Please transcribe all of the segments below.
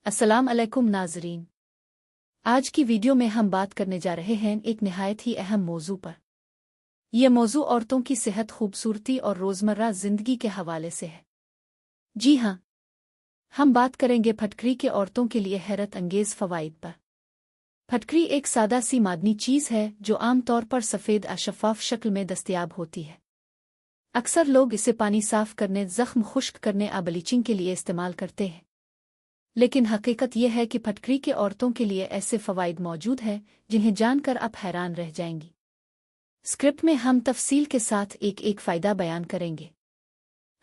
अस्सलाम अलैकुम नाज़रीन। आज की वीडियो में हम बात करने जा रहे हैं एक निहायत ही अहम मौजू पर। यह मौजू औरतों की सेहत, खूबसूरती और रोज़मर्रा ज़िंदगी के हवाले से है। जी हाँ, हम बात करेंगे फटकरी के औरतों के लिए हैरत अंगेज़ फ़वाइद पर। फटकरी एक सादा सी मादनी चीज़ है जो आम तौर पर सफ़ेद अशफ़ाफ़ शक्ल में दस्तयाब होती है। अक्सर लोग इसे पानी साफ़ करने, ज़ख्म खुश्क करने या ब्लीचिंग के लिए इस्तेमाल करते हैं। लेकिन हकीकत यह है कि फटकरी के औरतों के लिए ऐसे फ़वाइद मौजूद हैं जिन्हें जानकर आप हैरान रह जाएंगी। स्क्रिप्ट में हम तफसील के साथ एक एक फ़ायदा बयान करेंगे।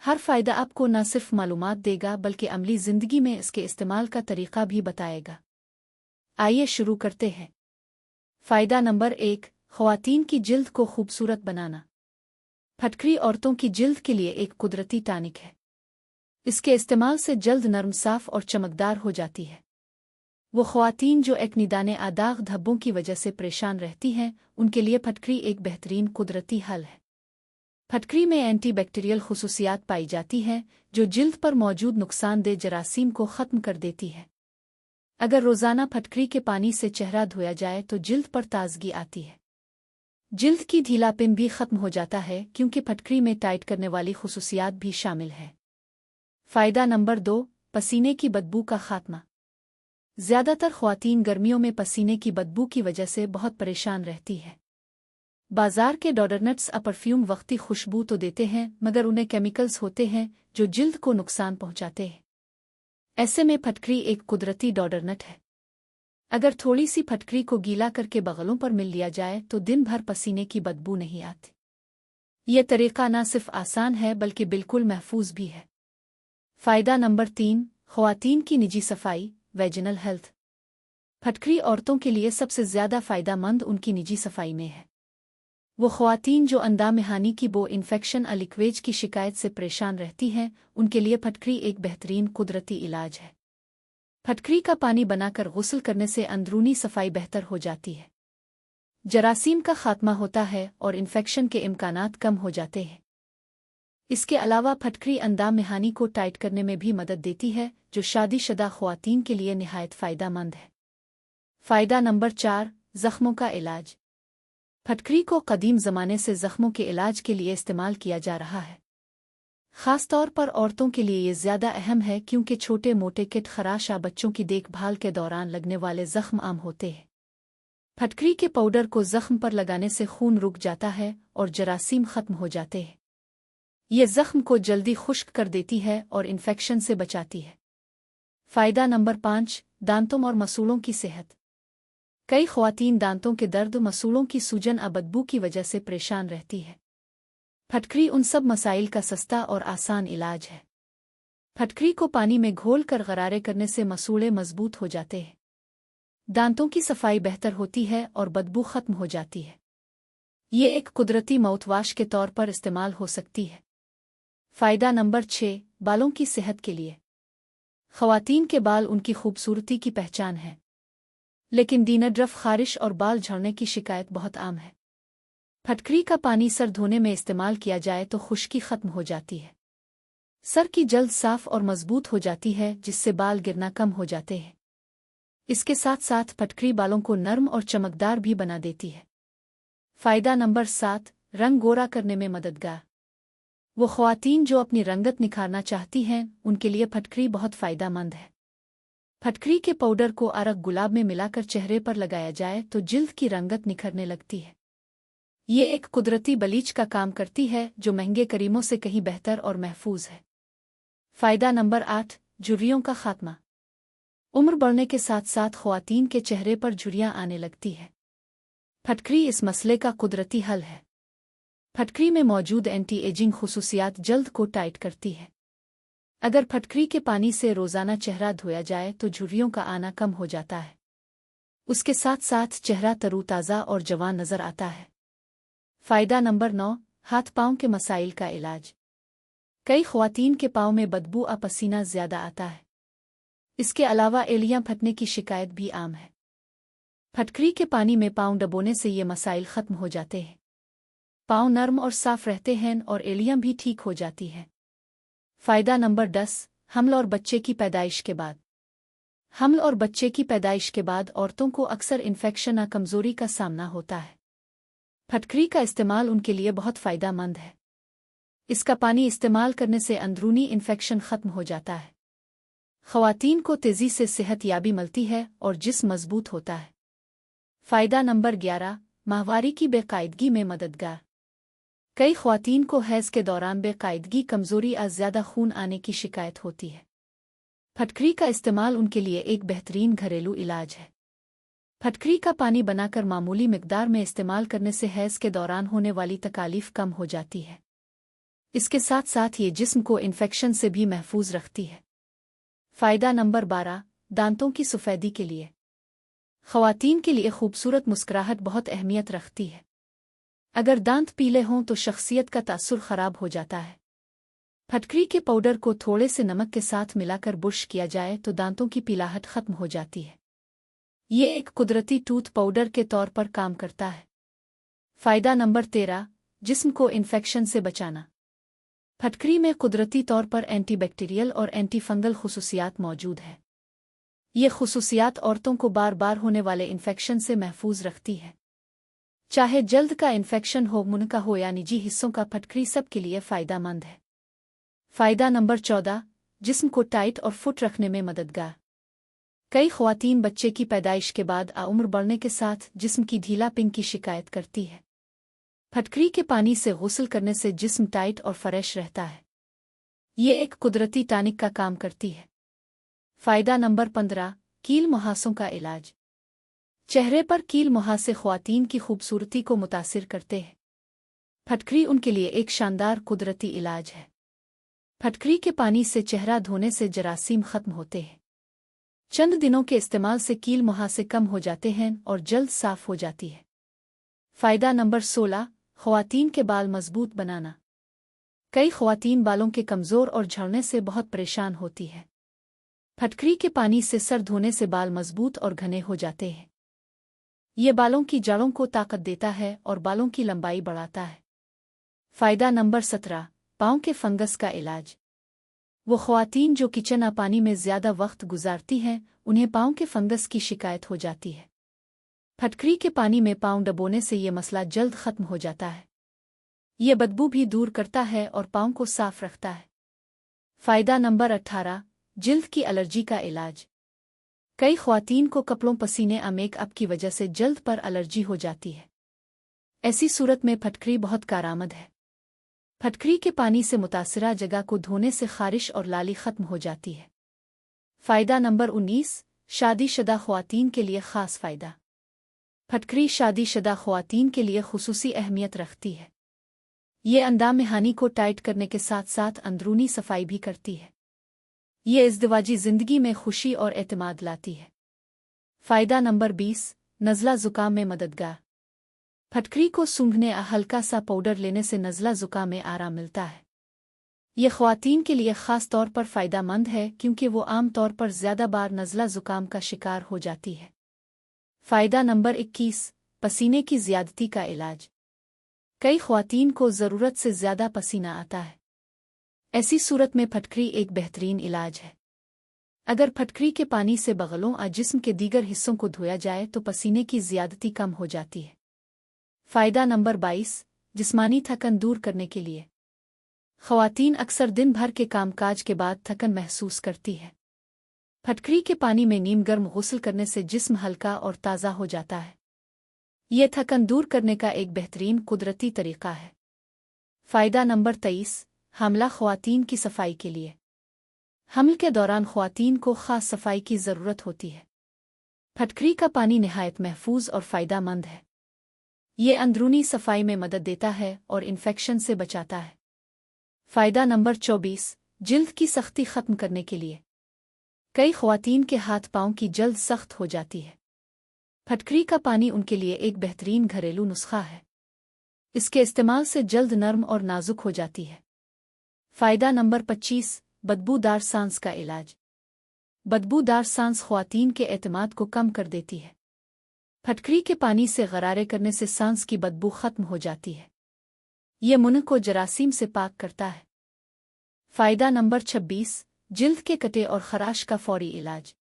हर फ़ायदा आपको न सिर्फ मालूमात देगा बल्कि अमली ज़िंदगी में इसके इस्तेमाल का तरीक़ा भी बताएगा। आइए शुरू करते हैं। फ़ायदा नंबर 1, ख़वातीन की जिल्द को खूबसूरत बनाना। फटकरी औरतों की जिल्द के लिए एक कुदरती टानिक है। इसके इस्तेमाल से जल्द नरम, साफ और चमकदार हो जाती है। वो ख़वातीन जो एक्ने, दाने, दाग धब्बों की वजह से परेशान रहती हैं, उनके लिए फटकरी एक बेहतरीन कुदरती हल है। फटकरी में एंटीबैक्टीरियल खुसूसियात पाई जाती हैं जो जिल्द पर मौजूद नुकसानदेह जरासीम को ख़त्म कर देती है। अगर रोज़ाना फटकरी के पानी से चेहरा धोया जाए तो जिल्द पर ताज़गी आती है। जिल्द की ढीलापन भी ख़त्म हो जाता है क्योंकि फटकरी में टाइट करने वाली खुसूसियात भी शामिल है। फ़ायदा नंबर 2, पसीने की बदबू का खात्मा। ज़्यादातर ख़वातीन गर्मियों में पसीने की बदबू की वजह से बहुत परेशान रहती है। बाज़ार के डोडरनट्स परफ्यूम वक्ती खुशबू तो देते हैं मगर उनमें केमिकल्स होते हैं जो जिल्द को नुकसान पहुंचाते हैं। ऐसे में फटकरी एक कुदरती डोडरनट है। अगर थोड़ी सी फटकरी को गीला करके बगलों पर मिल लिया जाए तो दिन भर पसीने की बदबू नहीं आती। यह तरीक़ा न सिर्फ आसान है बल्कि बिल्कुल महफूज भी है। फ़ायदा नंबर 3, ख़वातीन की निजी सफाई, वेजिनल हेल्थ। फटकरी औरतों के लिए सबसे ज़्यादा फ़ायदामंद उनकी निजी सफाई में है। वो ख़वातीन जो अंदामिहानी की बो, इन्फेक्शन, लीकेज की शिकायत से परेशान रहती हैं, उनके लिए फटकरी एक बेहतरीन कुदरती इलाज है। फटकरी का पानी बनाकर गुस्ल करने से अंदरूनी सफाई बेहतर हो जाती है, जरासीम का खात्मा होता है और इन्फेक्शन के इम्कानात कम हो जाते हैं। इसके अलावा फटकरी अंदामिहानी को टाइट करने में भी मदद देती है जो शादीशुदा ख़वातीन के लिए निहायत फ़ायदामंद है। फ़ायदा नंबर 4, ज़ख्मों का इलाज। फटकरी को कदीम ज़माने से ज़ख्मों के इलाज के लिए इस्तेमाल किया जा रहा है। ख़ास तौर पर औरतों के लिए ये ज़्यादा अहम है क्योंकि छोटे मोटे किट खराश या बच्चों की देखभाल के दौरान लगने वाले ज़ख्म आम होते हैं। फटकरी के पाउडर को ज़ख्म पर लगाने से खून रुक जाता है और जरासीम ख़त्म हो जाते हैं। ये ज़ख्म को जल्दी खुश्क कर देती है और इन्फेक्शन से बचाती है। फ़ायदा नंबर 5, दांतों और मसूड़ों की सेहत। कई ख़वातीन दांतों के दर्द, मसूड़ों की सूजन या बदबू की वजह से परेशान रहती है। फटकरी उन सब मसाइल का सस्ता और आसान इलाज है। फटकरी को पानी में घोल कर गरारे करने से मसूड़े मजबूत हो जाते हैं, दांतों की सफाई बेहतर होती है और बदबू ख़त्म हो जाती है। ये एक कुदरती माउथवाश के तौर पर इस्तेमाल हो सकती है। फ़ायदा नंबर 6, बालों की सेहत के लिए। ख़वातीन के बाल उनकी खूबसूरती की पहचान है, लेकिन डैंड्रफ, ख़ारिश और बाल झड़ने की शिकायत बहुत आम है। फटकरी का पानी सर धोने में इस्तेमाल किया जाए तो खुश्की ख़त्म हो जाती है, सर की जल्द साफ और मजबूत हो जाती है जिससे बाल गिरना कम हो जाते हैं। इसके साथ साथ फटकरी बालों को नरम और चमकदार भी बना देती है। फ़ायदा नंबर 7, रंग गोरा करने में मददगार। वो ख़वातीन जो अपनी रंगत निखारना चाहती हैं, उनके लिए फटकरी बहुत फ़ायदामंद है। फटकरी के पाउडर को अरक गुलाब में मिलाकर चेहरे पर लगाया जाए तो जिल्द की रंगत निखरने लगती है। ये एक कुदरती बलीच का काम करती है जो महंगे क्रीमों से कहीं बेहतर और महफूज है। फ़ायदा नंबर 8, झुर्रियों का खात्मा। उम्र बढ़ने के साथ साथ ख़वातीन के चेहरे पर झुर्रियाँ आने लगती है। फटकरी इस मसले का कुदरती हल है। फटकरी में मौजूद एंटी एजिंग खुसूसियात जल्द को टाइट करती है। अगर फटकरी के पानी से रोज़ाना चेहरा धोया जाए तो झुर्रियों का आना कम हो जाता है। उसके साथ साथ चेहरा तरोताज़ा और जवान नज़र आता है। फ़ायदा नंबर 9, हाथ पाँव के मसाइल का इलाज। कई ख़वातीन के पाँव में बदबू और पसीना ज़्यादा आता है। इसके अलावा एलियां फटने की शिकायत भी आम है। फटकरी के पानी में पाँव डबोने से ये मसाइल ख़त्म हो जाते हैं। पाँव नरम और साफ रहते हैं और एलियां भी ठीक हो जाती हैं। फ़ायदा नंबर 10, हमल और बच्चे की पैदाइश के बाद। हमल और बच्चे की पैदाइश के बाद औरतों को अक्सर इन्फेक्शन या कमजोरी का सामना होता है। फटकरी का इस्तेमाल उनके लिए बहुत फ़ायदेमंद है। इसका पानी इस्तेमाल करने से अंदरूनी इन्फेक्शन ख़त्म हो जाता है। ख़वातीन को तेज़ी से सेहतयाबी मिलती है और जिस्म मजबूत होता है। फ़ायदा नंबर 11, माहवारी की बेकायदगी में मददगार। कई ख़वातीन को हैज़ के दौरान बेकायदगी, कमज़ोरी या ज़्यादा खून आने की शिकायत होती है। फटकरी का इस्तेमाल उनके लिए एक बेहतरीन घरेलू इलाज है। फटकरी का पानी बनाकर मामूली मिकदार में इस्तेमाल करने से हैज़ के दौरान होने वाली तकालीफ कम हो जाती है। इसके साथ साथ ये जिस्म को इन्फेक्शन से भी महफूज रखती है। फ़ायदा नंबर 12, दांतों की सफ़ेदी के लिए। ख़वातीन के लिए खूबसूरत मुस्कुराहट बहुत अहमियत रखती है। अगर दांत पीले हों तो शख्सियत का तासुर ख़राब हो जाता है। फटकरी के पाउडर को थोड़े से नमक के साथ मिलाकर बुर्श किया जाए तो दांतों की पीलाहट ख़त्म हो जाती है। ये एक कुदरती टूथ पाउडर के तौर पर काम करता है। फ़ायदा नंबर 13, जिस्म को इन्फेक्शन से बचाना। फटकरी में कुदरती तौर पर एंटीबैक्टीरियल और एंटीफंगल खुसूसियात मौजूद है। ये खुसूसियात औरतों को बार बार होने वाले इन्फेक्शन से महफूज रखती है। चाहे जल्द का इन्फेक्शन हो, मुंह का हो या निजी हिस्सों का, फटकरी सब के लिए फ़ायदेमंद है। फ़ायदा नंबर 14, जिस्म को टाइट और फिट रखने में मददगार। कई ख़वातीन बच्चे की पैदाइश के बाद उम्र बढ़ने के साथ जिस्म की ढीलापन की शिकायत करती है। फटकरी के पानी से गुस्ल करने से जिस्म टाइट और फ्रेश रहता है। ये एक कुदरती टॉनिक का काम करती है। फ़ायदा नंबर 15, कील मुहासों का इलाज। चेहरे पर कील मुहासे ख़वातीन की खूबसूरती को मुतासिर करते हैं। फटकरी उनके लिए एक शानदार कुदरती इलाज है। फटकरी के पानी से चेहरा धोने से जरासीम ख़त्म होते हैं। चंद दिनों के इस्तेमाल से कील मुहासे कम हो जाते हैं और जल्द साफ़ हो जाती है। फ़ायदा नंबर 16, ख़वातीन के बाल मजबूत बनाना। कई ख़वातीन बालों के कमज़ोर और झड़ने से बहुत परेशान होती है। फटकरी के पानी से सर धोने से बाल मजबूत और घने हो जाते हैं। ये बालों की जड़ों को ताकत देता है और बालों की लंबाई बढ़ाता है। फ़ायदा नंबर 17, पाँव के फंगस का इलाज। वो ख़वातीन जो किचन या पानी में ज़्यादा वक्त गुजारती हैं, उन्हें पाँव के फंगस की शिकायत हो जाती है। फटकरी के पानी में पाँव डुबोने से ये मसला जल्द ख़त्म हो जाता है। ये बदबू भी दूर करता है और पाँव को साफ रखता है। फ़ायदा नंबर 18, जिल्द की एलर्जी का इलाज। कई ख़वातीन को कपड़ों, पसीने या मेकअप की वजह से जल्द पर एलर्जी हो जाती है। ऐसी सूरत में फटकरी बहुत कारआमद है। फटकरी के पानी से मुतासिरा जगह को धोने से ख़ारिश और लाली ख़त्म हो जाती है। फ़ायदा नंबर 19, शादीशुदा ख़वातीन के लिए ख़ास फ़ायदा। फटकरी शादीशुदा ख़वातीन के लिए खुसूसी अहमियत रखती है। ये अंदाम हानी को टाइट करने के साथ साथ अंदरूनी सफाई भी करती है। ये इज़्दिवाजी ज़िंदगी में खुशी और एतमाद लाती है। फ़ायदा नंबर 20, नज़ला ज़ुकाम में मददगार। फटकरी को सूंघने या हल्का सा पाउडर लेने से नज़ला ज़ुकाम में आराम मिलता है। ये ख़वातीन के लिए ख़ास तौर पर फ़ायदेमंद है क्योंकि वो आम तौर पर ज़्यादा बार नज़ला ज़ुकाम का शिकार हो जाती है। फ़ायदा नंबर 21, पसीने की ज़्यादती का इलाज। कई ख़वातीन को ज़रूरत से ज़्यादा पसीना आता है। ऐसी सूरत में फटकरी एक बेहतरीन इलाज है। अगर फटकरी के पानी से बगलों या जिस्म के दीगर हिस्सों को धोया जाए तो पसीने की ज़्यादती कम हो जाती है। फ़ायदा नंबर 22, जिस्मानी थकन दूर करने के लिए। ख़वातीन अक्सर दिन भर के कामकाज के बाद थकन महसूस करती है। फटकरी के पानी में नीम गर्म गुस्ल करने से जिस्म हल्का और ताज़ा हो जाता है। ये थकन दूर करने का एक बेहतरीन कुदरती तरीक़ा है। फ़ायदा नंबर 23, हामला ख़वातीन की सफाई के लिए। हमल के दौरान ख़वातीन को ख़ास सफाई की ज़रूरत होती है। फटकरी का पानी निहायत महफूज और फ़ायदेमंद है। ये अंदरूनी सफाई में मदद देता है और इन्फेक्शन से बचाता है। फ़ायदा नंबर 24, जिल्द की सख्ती ख़त्म करने के लिए। कई ख़वातीन के हाथ पाँव की जल्द सख्त हो जाती है। फटकरी का पानी उनके लिए एक बेहतरीन घरेलू नुस्खा है। इसके इस्तेमाल से जल्द नर्म और नाजुक हो जाती है। फ़ायदा नंबर 25, बदबूदार सांस का इलाज। बदबूदार सांस ख़वातीन के एतमाद को कम कर देती है। फटकरी के पानी से गरारे करने से सांस की बदबू ख़त्म हो जाती है। ये मुंह को जरासीम से पाक करता है। फ़ायदा नंबर 26, जिल्द के कटे और ख़राश का फ़ौरी इलाज।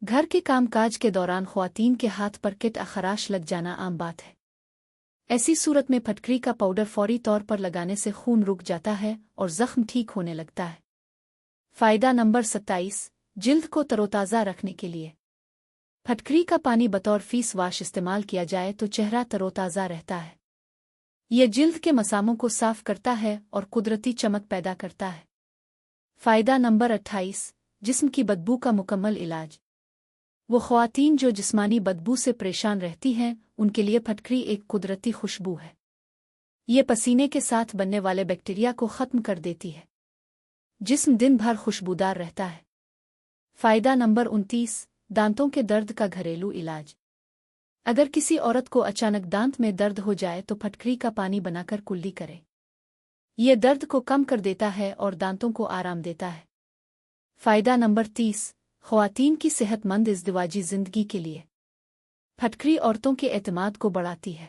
घर के कामकाज के दौरान ख्वातीन के हाथ पर किट खराश लग जाना आम बात है। ऐसी सूरत में फटकरी का पाउडर फौरी तौर पर लगाने से खून रुक जाता है और जख्म ठीक होने लगता है। फ़ायदा नंबर 27, जिल्द को तरोताज़ा रखने के लिए फटकरी का पानी बतौर फेस वाश इस्तेमाल किया जाए तो चेहरा तरोताज़ा रहता है। यह जिल्द के मसामों को साफ करता है और कुदरती चमक पैदा करता है। फ़ायदा नंबर 28, जिस्म की बदबू का मुकम्मल इलाज। वो ख्वातीन जो जिस्मानी बदबू से परेशान रहती हैं उनके लिए फटकरी एक कुदरती खुशबू है। ये पसीने के साथ बनने वाले बैक्टीरिया को ख़त्म कर देती है। जिस्म दिन भर खुशबूदार रहता है। फ़ायदा नंबर 29, दांतों के दर्द का घरेलू इलाज। अगर किसी औरत को अचानक दांत में दर्द हो जाए तो फटकरी का पानी बनाकर कुल्ली करे। यह दर्द को कम कर देता है और दांतों को आराम देता है। फ़ायदा नंबर 30, ख्वातीन की सेहतमंद इज़्दिवाजी ज़िंदगी के लिए फटकरी औरतों के एतमाद को बढ़ाती है।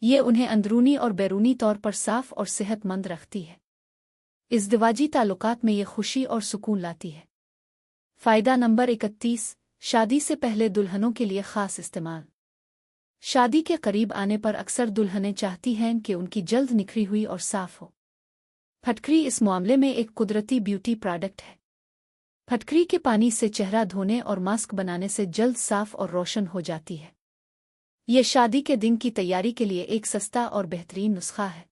ये उन्हें अंदरूनी और बैरूनी तौर पर साफ और सेहतमंद रखती है। इज़्दिवाजी ताल्लुकात में ये खुशी और सुकून लाती है। फ़ायदा नंबर 31, शादी से पहले दुल्हनों के लिए ख़ास इस्तेमाल। शादी के करीब आने पर अक्सर दुल्हनें चाहती हैं कि उनकी जल्द निखरी हुई और साफ हो। फटकरी इस मामले में एक कुदरती ब्यूटी प्रोडक्ट है। फटकरी के पानी से चेहरा धोने और मास्क बनाने से जल्द साफ और रोशन हो जाती है। ये शादी के दिन की तैयारी के लिए एक सस्ता और बेहतरीन नुस्खा है।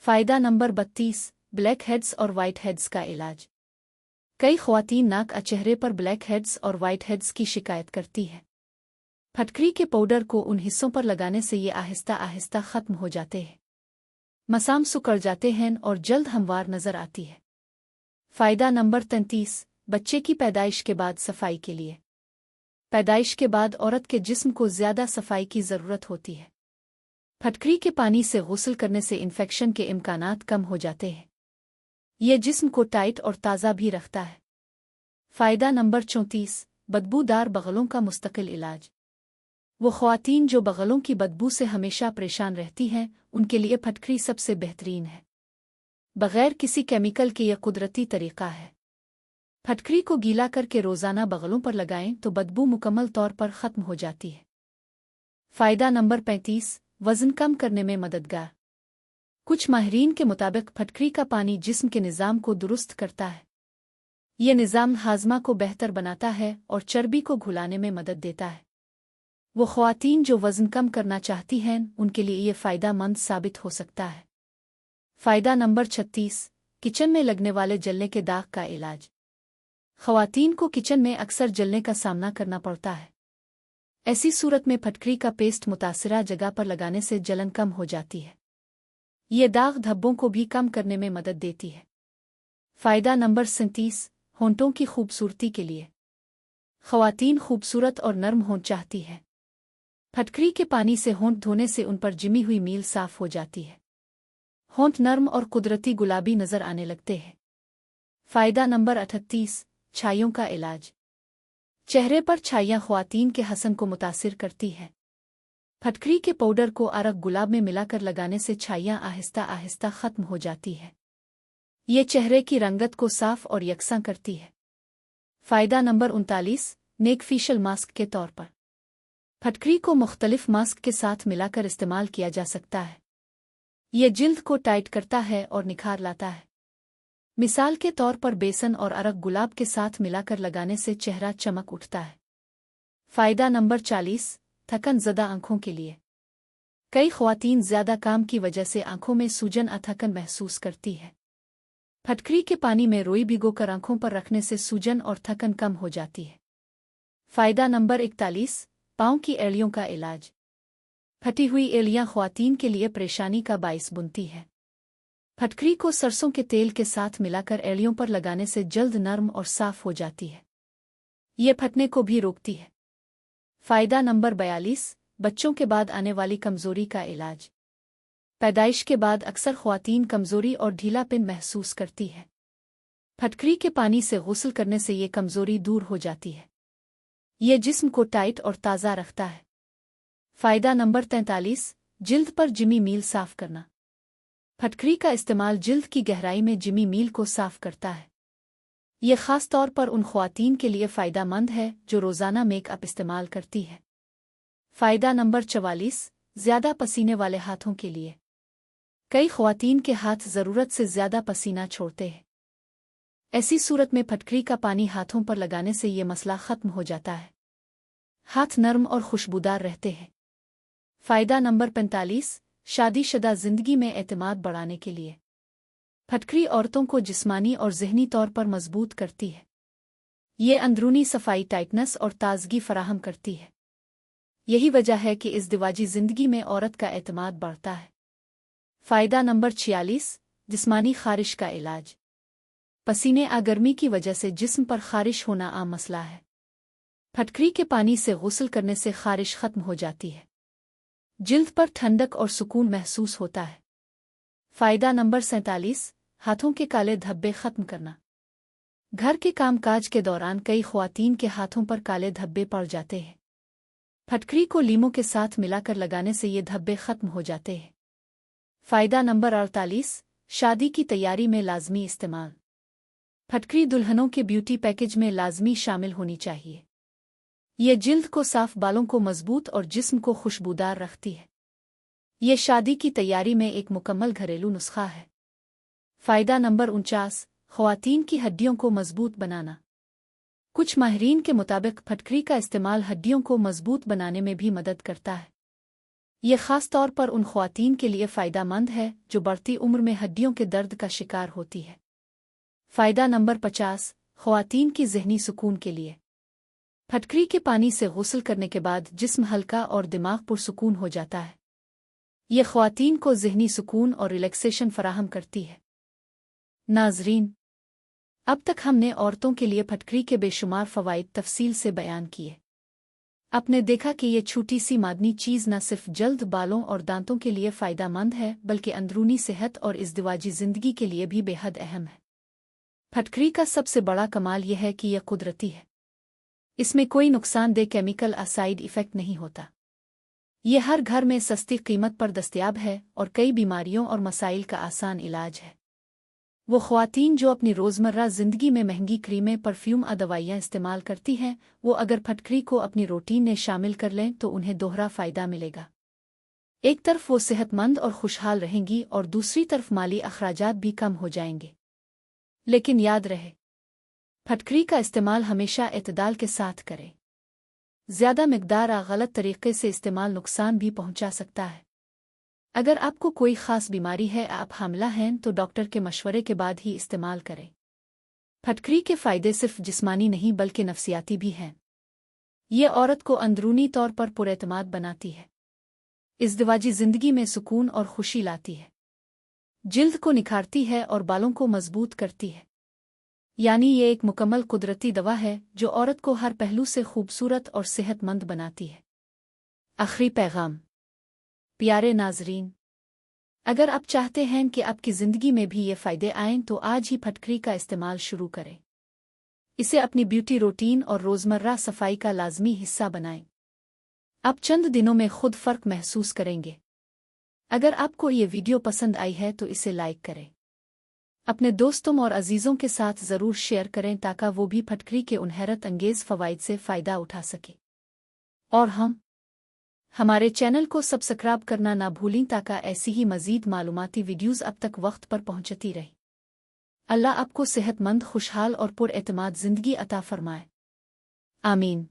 फ़ायदा नंबर 32, ब्लैक हेड्स और वाइट हेड्स का इलाज। कई ख्वातीन नाक चेहरे पर ब्लैक हेड्स और वाइट हेड्स की शिकायत करती है। फटकरी के पाउडर को उन हिस्सों पर लगाने से ये आहिस्ता आहिस्ता ख़त्म हो जाते हैं। मसाम सुकड़ जाते हैं और जल्द हमवार नज़र आती है। फ़ायदा नंबर 33, बच्चे की पैदाइश के बाद सफाई के लिए। पैदाइश के बाद औरत के जिस्म को ज़्यादा सफाई की ज़रूरत होती है। फटकरी के पानी से गुस्ल करने से इन्फेक्शन के इम्कानात कम हो जाते हैं। यह जिस्म को टाइट और ताज़ा भी रखता है। फ़ायदा नंबर 34, बदबूदार बगलों का मुस्तकिल इलाज। वो ख्वातीन जो बगलों की बदबू से हमेशा परेशान रहती हैं उनके लिए फटकरी सबसे बेहतरीन है। बग़ैर किसी केमिकल के यह कुदरती तरीक़ा है। फटकरी को गीला करके रोज़ाना बगलों पर लगाएं तो बदबू मुकम्मल तौर पर ख़त्म हो जाती है। फ़ायदा नंबर 35, वज़न कम करने में मददगार। कुछ माहिरीन के मुताबिक फटकरी का पानी जिस्म के निज़ाम को दुरुस्त करता है। यह निज़ाम हाज़मा को बेहतर बनाता है और चर्बी को घुलाने में मदद देता है। वो ख्वातीन जो वज़न कम करना चाहती हैं उनके लिए ये फ़ायदेमंद साबित हो सकता है। फ़ायदा नंबर 36, किचन में लगने वाले जलने के दाग का इलाज। ख्वातीन को किचन में अक्सर जलने का सामना करना पड़ता है। ऐसी सूरत में फटकरी का पेस्ट मुतासिरा जगह पर लगाने से जलन कम हो जाती है। ये दाग धब्बों को भी कम करने में मदद देती है। फ़ायदा नंबर 37, होंठों की खूबसूरती के लिए। ख्वातीन खूबसूरत और नर्म होंठ चाहती हैं। फटकरी के पानी से होंठ धोने से उन पर जिमी हुई मील साफ हो जाती है। होंठ नर्म और कुदरती गुलाबी नज़र आने लगते हैं। फ़ायदा नंबर 38, छाइयों का इलाज। चेहरे पर छाइयाँ ख्वातीन के हसन को मुतासिर करती हैं। फटकरी के पाउडर को अरक गुलाब में मिलाकर लगाने से छाइयाँ आहिस्ता आहिस्ता ख़त्म हो जाती है। ये चेहरे की रंगत को साफ और यकसां करती है। फ़ायदा नंबर 39, नेक फेशियल मास्क के तौर पर। फटकरी को मुख्तलिफ मास्क के साथ मिलाकर इस्तेमाल किया जा सकता है। यह जिल्द को टाइट करता है और निखार लाता है। मिसाल के तौर पर बेसन और अरक गुलाब के साथ मिलाकर लगाने से चेहरा चमक उठता है। फ़ायदा नंबर 40, थकन ज़दा आँखों के लिए। कई ख्वातीन ज़्यादा काम की वजह से आँखों में सूजन थकन महसूस करती है। फटकरी के पानी में रोई भिगोकर आँखों पर रखने से सूजन और थकन कम हो जाती है। फ़ायदा नंबर 41, पाँव की एड़ियों का इलाज। फटी हुई एड़ियाँ ख्वातीन के लिए परेशानी का बाइस बनती है। फटकरी को सरसों के तेल के साथ मिलाकर एड़ियों पर लगाने से जल्द नर्म और साफ हो जाती है। ये फटने को भी रोकती है। फ़ायदा नंबर 42, बच्चों के बाद आने वाली कमज़ोरी का इलाज। पैदाइश के बाद अक्सर ख्वातीन कमज़ोरी और ढीलापन महसूस करती है। फटकरी के पानी से गुस्ल करने से ये कमज़ोरी दूर हो जाती है। ये जिस्म को टाइट और ताज़ा रखता है। फ़ायदा नंबर 43, जिल्द पर जिमी मील साफ करना। फटकरी का इस्तेमाल जिल्द की गहराई में जिमी मील को साफ करता है। ये ख़ास तौर पर उन ख़वातीन के लिए फ़ायदा मंद है जो रोज़ाना मेकअप इस्तेमाल करती है। फ़ायदा नंबर 44, ज़्यादा पसीने वाले हाथों के लिए। कई ख़वातीन के हाथ ज़रूरत से ज़्यादा पसीना छोड़ते हैं। ऐसी सूरत में फटकरी का पानी हाथों पर लगाने से ये मसला ख़त्म हो जाता है। हाथ नरम और खुशबूदार रहते हैं। फ़ायदा नंबर 45, शादीशुदा ज़िंदगी में एतमाद बढ़ाने के लिए। फटकरी औरतों को जिस्मानी और ज़हनी तौर पर मजबूत करती है। ये अंदरूनी सफाई, टाइटनेस और ताजगी फराहम करती है। यही वजह है कि इज़दिवाजी ज़िंदगी में औरत का एतमाद बढ़ता है। फ़ायदा नंबर 46, जिस्मानी ख़ारिश का इलाज। पसीने आ गर्मी की वजह से जिस्म पर ख़ारिश होना आम मसला है। फटकरी के पानी से गुस्ल करने से ख़ारिश ख़त्म हो जाती है। जिल्द पर ठंडक और सुकून महसूस होता है। फ़ायदा नंबर 47, हाथों के काले धब्बे ख़त्म करना। घर के कामकाज के दौरान कई ख़वातीन के हाथों पर काले धब्बे पड़ जाते हैं। फटकरी को लीमों के साथ मिलाकर लगाने से ये धब्बे ख़त्म हो जाते हैं। फ़ायदा नंबर 48, शादी की तैयारी में लाजमी इस्तेमाल। फटकरी दुल्हनों के ब्यूटी पैकेज में लाजमी शामिल होनी चाहिए। ये जिल्द को साफ, बालों को मजबूत और जिस्म को खुशबूदार रखती है। ये शादी की तैयारी में एक मुकम्मल घरेलू नुस्खा है। फ़ायदा नंबर 49, ख़वातीन की हड्डियों को मजबूत बनाना। कुछ माहिरीन के मुताबिक फटकरी का इस्तेमाल हड्डियों को मजबूत बनाने में भी मदद करता है। ये ख़ास तौर पर उन ख़वातीन के लिए फ़ायदा मंद है जो बढ़ती उम्र में हड्डियों के दर्द का शिकार होती है। फ़ायदा नंबर 50, ख़वातीन की ज़हनी सुकून के लिए। फटकरी के पानी से गुस्ल करने के बाद जिस्म हल्का और दिमाग पुरसुकून हो जाता है। ये ख़वातीन को ज़हनी सुकून और रिलैक्सेशन फराहम करती है। नाज़रीन, अब तक हमने औरतों के लिए फटकरी के बेशुमार फ़वाइद तफसील से बयान किए। आपने देखा कि ये छोटी सी मादनी चीज़ न सिर्फ जल्द, बालों और दांतों के लिए फ़ायदा मंद है बल्कि अंदरूनी सेहत और इज़दिवाजी ज़िंदगी के लिए भी बेहद अहम है। फटकरी का सबसे बड़ा कमाल यह है कि यह कुदरती है। इसमें कोई नुकसानदेह केमिकल या साइड इफ़ेक्ट नहीं होता। ये हर घर में सस्ती कीमत पर दस्तयाब है और कई बीमारियों और मसाइल का आसान इलाज है। वो ख़वातीन जो अपनी रोज़मर्रा ज़िंदगी में महंगी क्रीमें, परफ्यूम और दवाइयाँ इस्तेमाल करती हैं, वो अगर फटकरी को अपनी रूटीन में शामिल कर लें तो उन्हें दोहरा फ़ायदा मिलेगा। एक तरफ वो सेहतमंद और खुशहाल रहेंगी और दूसरी तरफ माली अखराजात भी कम हो जाएंगे। लेकिन याद रहे, फटकरी का इस्तेमाल हमेशा एतदाल के साथ करें। ज़्यादा मिक़दार या गलत तरीक़े से इस्तेमाल नुकसान भी पहुंचा सकता है। अगर आपको कोई ख़ास बीमारी है या आप हामिला हैं तो डॉक्टर के मशवरे के बाद ही इस्तेमाल करें। फटकरी के फ़ायदे सिर्फ जिस्मानी नहीं बल्कि नफसियाती भी हैं। ये औरत को अंदरूनी तौर पर पुरएतमाद बनाती है, इज़दिवाजी ज़िंदगी में सुकून और खुशी लाती है, जिल्द को निखारती है और बालों को मजबूत करती है। यानी ये एक मुकम्मल कुदरती दवा है जो औरत को हर पहलू से खूबसूरत और सेहतमंद बनाती है। आखिरी पैगाम। प्यारे नाज़रीन, अगर आप चाहते हैं कि आपकी ज़िंदगी में भी ये फ़ायदे आएं तो आज ही फटकरी का इस्तेमाल शुरू करें। इसे अपनी ब्यूटी रूटीन और रोज़मर्रा सफाई का लाजमी हिस्सा बनाएं। आप चंद दिनों में खुद फ़र्क महसूस करेंगे। अगर आपको ये वीडियो पसंद आई है तो इसे लाइक करें। अपने दोस्तों और अजीज़ों के साथ ज़रूर शेयर करें ताकि वो भी फटकरी के उन हैरत अंगेज़ फ़वाइद से फ़ायदा उठा सके। और हमारे चैनल को सब्सक्राइब करना ना भूलें ताकि ऐसी ही मज़ीद मालूमाती वीडियोज़ अब तक वक्त पर पहुंचती रही। अल्लाह आपको सेहतमंद, खुशहाल और पुरएतमाद ज़िंदगी अता फ़रमाए। आमीन।